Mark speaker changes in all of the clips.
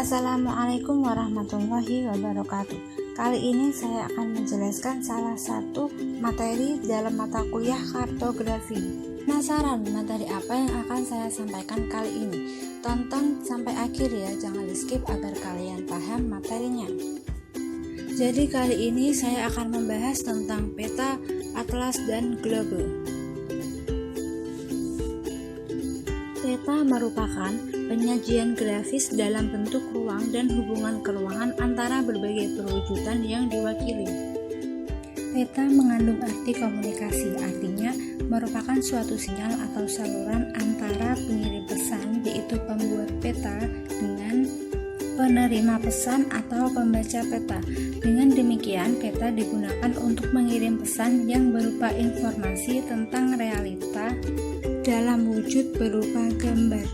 Speaker 1: Assalamualaikum warahmatullahi wabarakatuh. Kali ini saya akan menjelaskan salah satu materi dalam mata kuliah kartografi. Penasaran materi apa yang akan saya sampaikan kali ini? Tonton sampai akhir ya, jangan di skip agar kalian paham materinya. Jadi kali ini saya akan membahas tentang peta, atlas, dan globe. Peta merupakan penyajian grafis dalam bentuk ruang dan hubungan keruangan antara berbagai perwujudan yang diwakili. Peta mengandung arti komunikasi, artinya merupakan suatu sinyal atau saluran antara pengirim pesan, yaitu pembuat peta, dengan penerima pesan atau pembaca peta. Dengan demikian, peta digunakan untuk mengirim pesan yang berupa informasi tentang realita dalam wujud berupa gambar.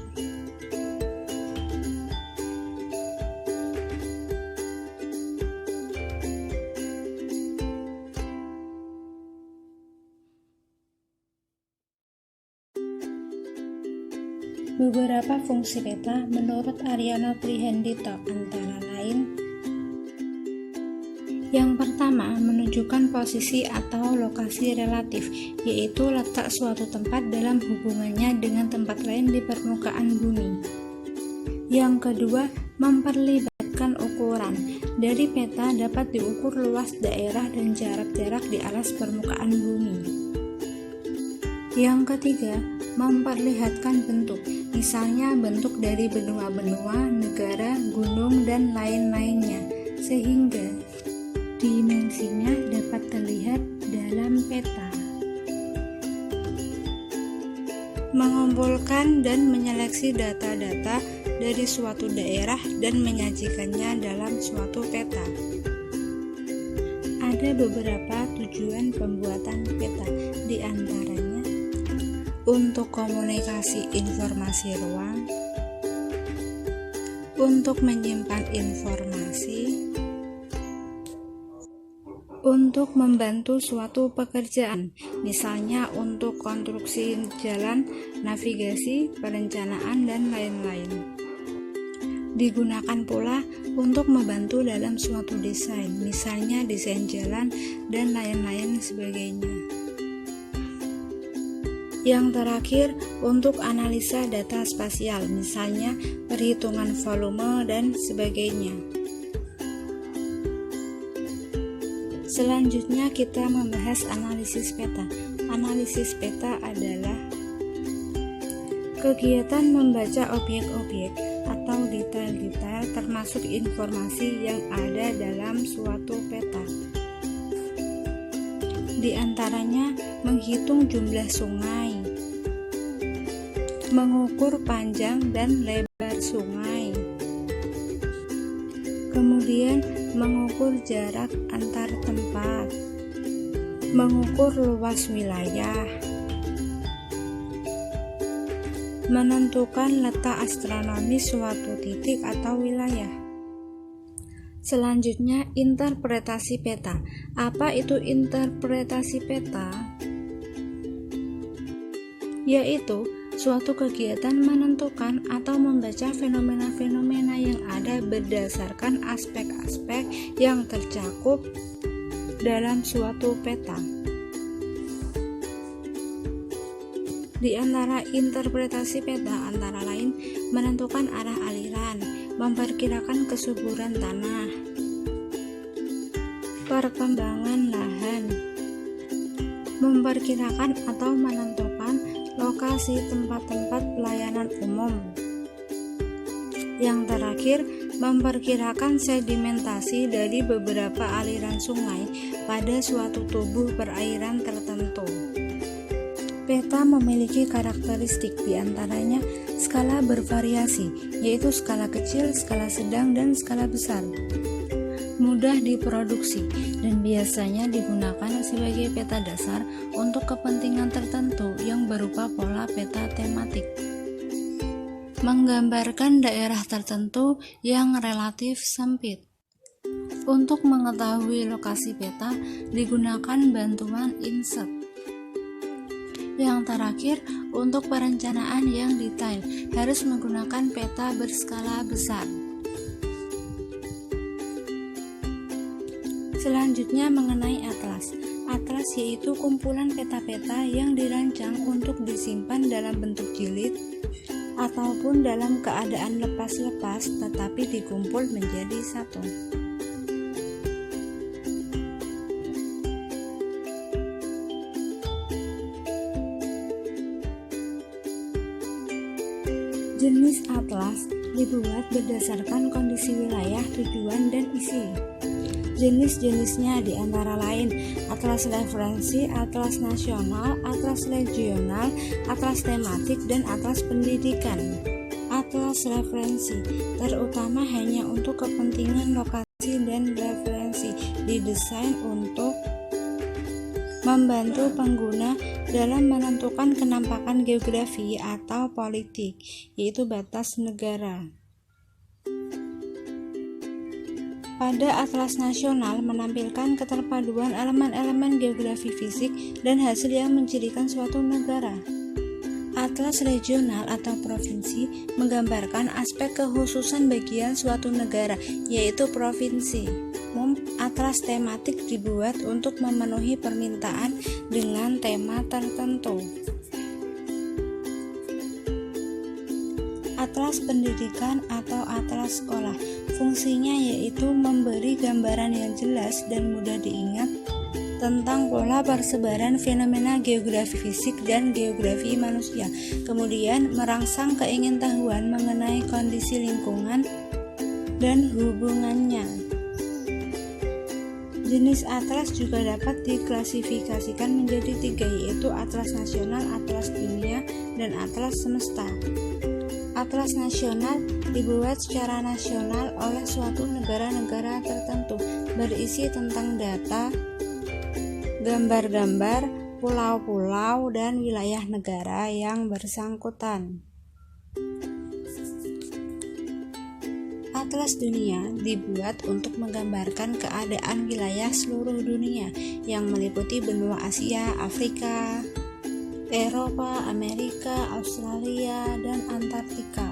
Speaker 1: Beberapa fungsi peta menurut Aryono Prihendito antara lain: yang pertama, menunjukkan posisi atau lokasi relatif, yaitu letak suatu tempat dalam hubungannya dengan tempat lain di permukaan bumi. Yang kedua, memperlibatkan ukuran. Dari peta dapat diukur luas daerah dan jarak-jarak di atas permukaan bumi. Yang ketiga, memperlihatkan bentuk, misalnya bentuk dari benua-benua, negara, gunung, dan lain-lainnya, sehingga dimensinya dapat terlihat dalam peta. Mengumpulkan dan menyeleksi data-data dari suatu daerah dan menyajikannya dalam suatu peta. Ada beberapa tujuan pembuatan peta, di antaranya untuk komunikasi informasi ruang, untuk menyimpan informasi, untuk membantu suatu pekerjaan, misalnya untuk konstruksi jalan, navigasi, perencanaan, dan lain-lain. Digunakan pula untuk membantu dalam suatu desain, misalnya desain jalan, dan lain-lain sebagainya. Yang terakhir, untuk analisa data spasial, misalnya perhitungan volume dan sebagainya. Selanjutnya kita membahas analisis peta. Analisis peta adalah kegiatan membaca objek-objek atau detail-detail termasuk informasi yang ada dalam suatu peta. Di antaranya menghitung jumlah sungai, mengukur panjang dan lebar sungai, kemudian mengukur jarak antar tempat, mengukur luas wilayah, menentukan letak astronomis suatu titik atau wilayah. Selanjutnya, interpretasi peta. Apa itu interpretasi peta? Yaitu suatu kegiatan menentukan atau membaca fenomena-fenomena yang ada berdasarkan aspek-aspek yang tercakup dalam suatu peta. Di antara interpretasi peta antara lain menentukan arah aliran, memperkirakan kesuburan tanah, perkembangan lahan, memperkirakan atau menentukan lokasi tempat-tempat pelayanan umum. Yang terakhir, memperkirakan sedimentasi dari beberapa aliran sungai pada suatu tubuh perairan tertentu. Peta memiliki karakteristik, diantaranya skala bervariasi, yaitu skala kecil, skala sedang, dan skala besar. Mudah diproduksi dan biasanya digunakan sebagai peta dasar untuk kepentingan tertentu yang berupa pola peta tematik. Menggambarkan daerah tertentu yang relatif sempit. Untuk mengetahui lokasi peta digunakan bantuan inset. Yang terakhir, untuk perencanaan yang detail harus menggunakan peta berskala besar. Selanjutnya mengenai atlas. Atlas yaitu kumpulan peta-peta yang dirancang untuk disimpan dalam bentuk jilid ataupun dalam keadaan lepas-lepas tetapi dikumpul menjadi satu. Jenis atlas dibuat berdasarkan kondisi wilayah, tujuan, dan isi. Jenis-jenisnya diantara lain atlas referensi, atlas nasional, atlas regional, atlas tematik, dan atlas pendidikan. Atlas referensi terutama hanya untuk kepentingan lokasi dan referensi, didesain untuk membantu pengguna dalam menentukan kenampakan geografi atau politik, yaitu batas negara. Pada atlas nasional menampilkan keterpaduan elemen-elemen geografi fisik dan hasil yang mencirikan suatu negara. Atlas regional atau provinsi menggambarkan aspek kekhususan bagian suatu negara, yaitu provinsi. Atlas tematik dibuat untuk memenuhi permintaan dengan tema tertentu. Atlas pendidikan atau atlas sekolah fungsinya yaitu memberi gambaran yang jelas dan mudah diingat tentang pola persebaran fenomena geografi fisik dan geografi manusia, kemudian merangsang keingintahuan mengenai kondisi lingkungan dan hubungannya. Jenis atlas juga dapat diklasifikasikan menjadi 3, yaitu atlas nasional, atlas dunia, dan atlas semesta. Atlas nasional dibuat secara nasional oleh suatu negara-negara tertentu, berisi tentang data, gambar-gambar, pulau-pulau, dan wilayah negara yang bersangkutan. Atlas dunia dibuat untuk menggambarkan keadaan wilayah seluruh dunia yang meliputi benua Asia, Afrika, Eropa, Amerika, Australia, dan Antartika.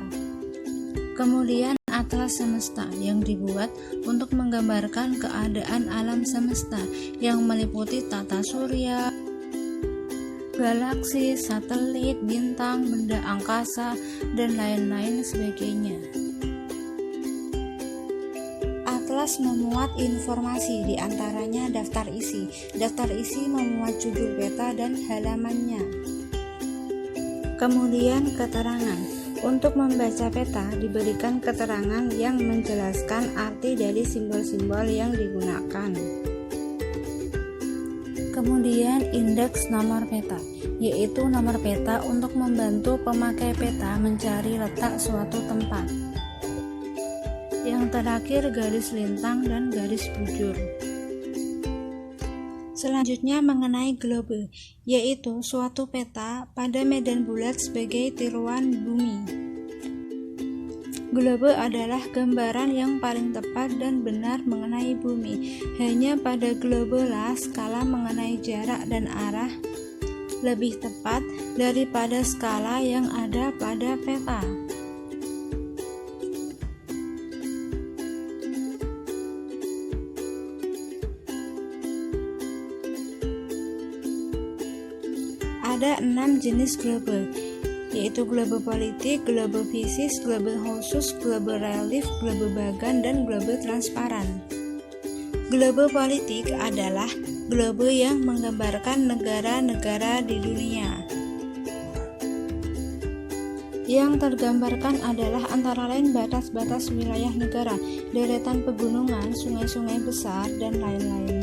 Speaker 1: Kemudian atlas semesta yang dibuat untuk menggambarkan keadaan alam semesta yang meliputi tata surya, galaksi, satelit, bintang, benda angkasa, dan lain-lain sebagainya. Atlas memuat informasi, diantaranya daftar isi. Daftar isi memuat judul peta dan halamannya. Kemudian keterangan. Untuk membaca peta diberikan keterangan yang menjelaskan arti dari simbol-simbol yang digunakan. Kemudian indeks nomor peta, yaitu nomor peta untuk membantu pemakai peta mencari letak suatu tempat. Yang terakhir garis lintang dan garis bujur. Selanjutnya mengenai globe, yaitu suatu peta pada medan bulat sebagai tiruan bumi. Globe adalah gambaran yang paling tepat dan benar mengenai bumi. Hanya pada globe lah skala mengenai jarak dan arah lebih tepat daripada skala yang ada pada peta. Ada 6 jenis globe, yaitu globe politik, globe fisis, globe khusus, globe relief, globe bagan, dan globe transparan. Globe politik adalah globe yang menggambarkan negara-negara di dunia. Yang tergambarkan adalah antara lain batas-batas wilayah negara, deretan pegunungan, sungai-sungai besar, dan lain-lain.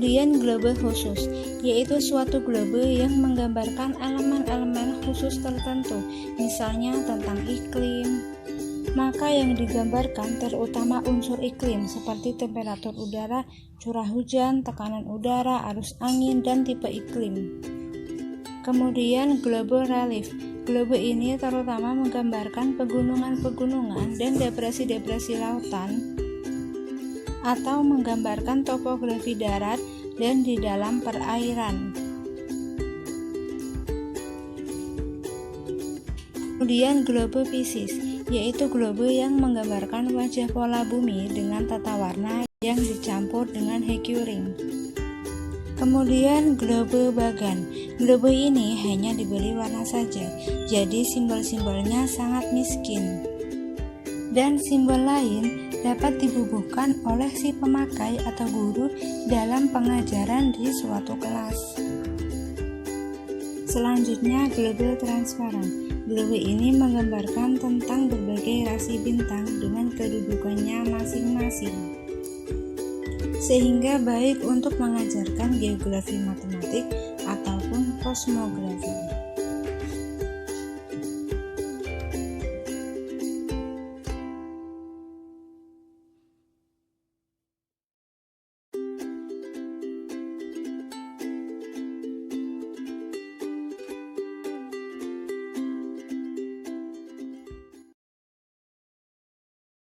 Speaker 1: Kemudian globe khusus, yaitu suatu globe yang menggambarkan elemen-elemen khusus tertentu, misalnya tentang iklim. Maka yang digambarkan terutama unsur iklim seperti temperatur udara, curah hujan, tekanan udara, arus angin, dan tipe iklim. Kemudian globe relief. Globe ini terutama menggambarkan pegunungan-pegunungan dan depresi-depresi lautan, atau menggambarkan topografi darat dan di dalam perairan. Kemudian globe piscis, yaitu globe yang menggambarkan wajah pola bumi dengan tata warna yang dicampur dengan hekuring. Kemudian globe bagan. Globe ini hanya diberi warna saja, jadi simbol-simbolnya sangat miskin. Dan simbol lain dapat dibubuhkan oleh si pemakai atau guru dalam pengajaran di suatu kelas. Selanjutnya, globe transparan. Globe ini menggambarkan tentang berbagai rasi bintang dengan kedudukannya masing-masing, sehingga baik untuk mengajarkan geografi matematik ataupun kosmografi.